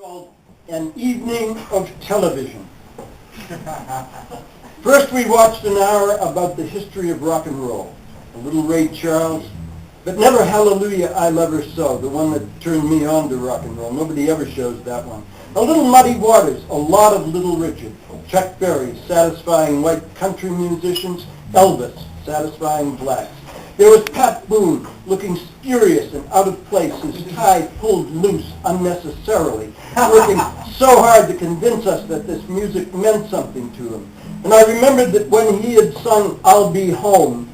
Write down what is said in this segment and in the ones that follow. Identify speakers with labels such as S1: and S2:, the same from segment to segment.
S1: Called An Evening of Television. First we watched an hour about the history of rock and roll, a little Ray Charles, but never Hallelujah I Love Her So, the one that turned me on to rock and roll. Nobody ever shows that one. A little Muddy Waters, a lot of Little Richard, Chuck Berry, satisfying white country musicians, Elvis, satisfying blacks. There was Pat Boone, looking spurious and out of place, his tie pulled loose unnecessarily, working so hard to convince us that this music meant something to him. And I remembered that when he had sung I'll Be Home,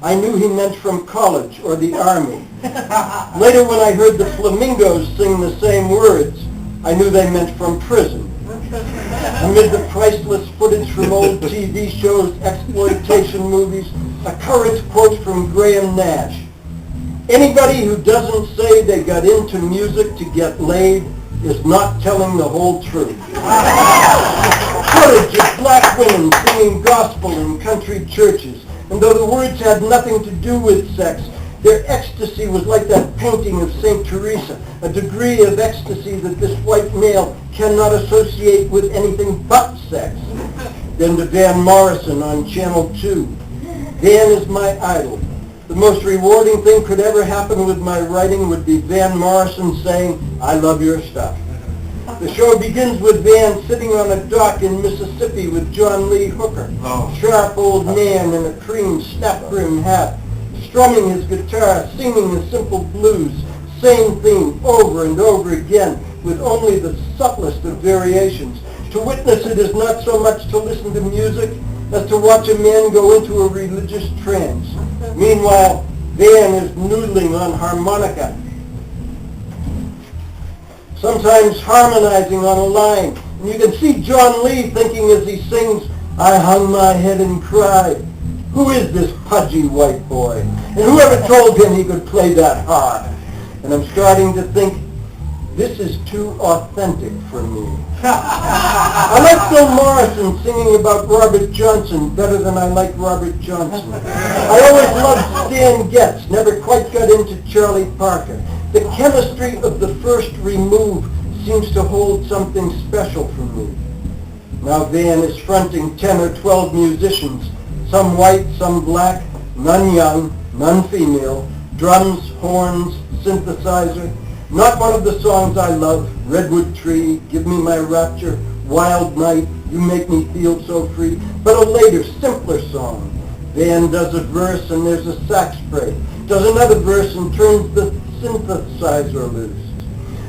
S1: I knew he meant from college or the army. Later when I heard the Flamingos sing the same words, I knew they meant from prison. Amid the priceless footage from old TV shows, exploitation movies, a current quote from Graham Nash. Anybody who doesn't say they got into music to get laid is not telling the whole truth. Footage of black women singing gospel in country churches, and though the words had nothing to do with sex, their ecstasy was like that painting of St. Teresa, a degree of ecstasy that this white male cannot associate with anything but sex. Then to Van Morrison on Channel 2. Van is my idol. The most rewarding thing could ever happen with my writing would be Van Morrison saying, I love your stuff. The show begins with Van sitting on a dock in Mississippi with John Lee Hooker, sharp old man in a cream snap-brim hat, strumming his guitar, singing the simple blues, same theme over and over again, with only the subtlest of variations. To witness it is not so much to listen to music as to watch a man go into a religious trance. Meanwhile, Van is noodling on harmonica, sometimes harmonizing on a line. And you can see John Lee thinking as he sings, I hung my head and cried. Who is this pudgy white boy? And whoever told him he could play that hard? And I'm starting to think, this is too authentic for me. I like Bill Morrison singing about Robert Johnson better than I like Robert Johnson. I always loved Stan Getz, never quite got into Charlie Parker. The chemistry of the first remove seems to hold something special for me. Now Van is fronting 10 or 12 musicians, some white, some black, none young, none female, drums, horns, synthesizer. Not one of the songs I love, Redwood Tree, Give Me My Rapture, Wild Night, You Make Me Feel So Free, but a later, simpler song. Van does a verse and there's a sax break, does another verse and turns the synthesizer loose.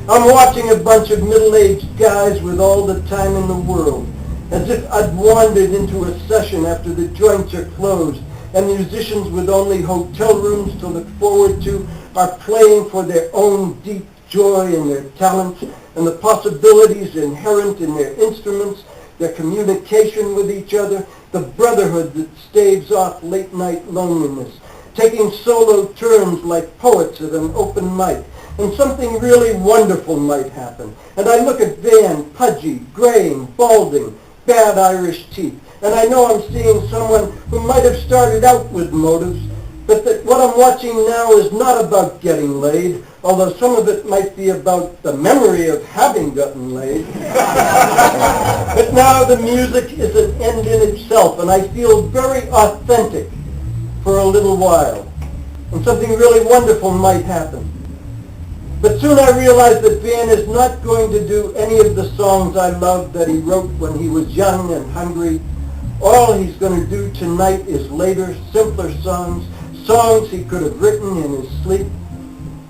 S1: I'm watching a bunch of middle-aged guys with all the time in the world, as if I'd wandered into a session after the joints are closed, and musicians with only hotel rooms to look forward to are playing for their own deep joy in their talents and the possibilities inherent in their instruments, their communication with each other, the brotherhood that staves off late-night loneliness, taking solo turns like poets at an open mic, and something really wonderful might happen. And I look at Van, pudgy, graying, balding, bad Irish teeth, and I know I'm seeing someone who might have started out with motives, but that what I'm watching now is not about getting laid, although some of it might be about the memory of having gotten laid. But now the music is an end in itself, and I feel very authentic for a little while, and something really wonderful might happen. But soon I realized that Van is not going to do any of the songs I loved that he wrote when he was young and hungry. All he's going to do tonight is later, simpler songs, songs he could have written in his sleep.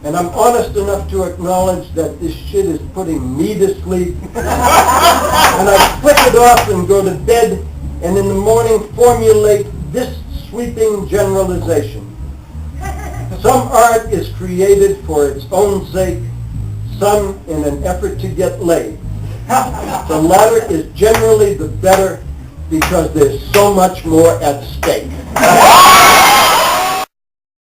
S1: And I'm honest enough to acknowledge that this shit is putting me to sleep. And I flick it off and go to bed, and in the morning formulate this sweeping generalization. Some art is created for its own sake, some in an effort to get laid. The latter is generally the better because there's so much more at stake.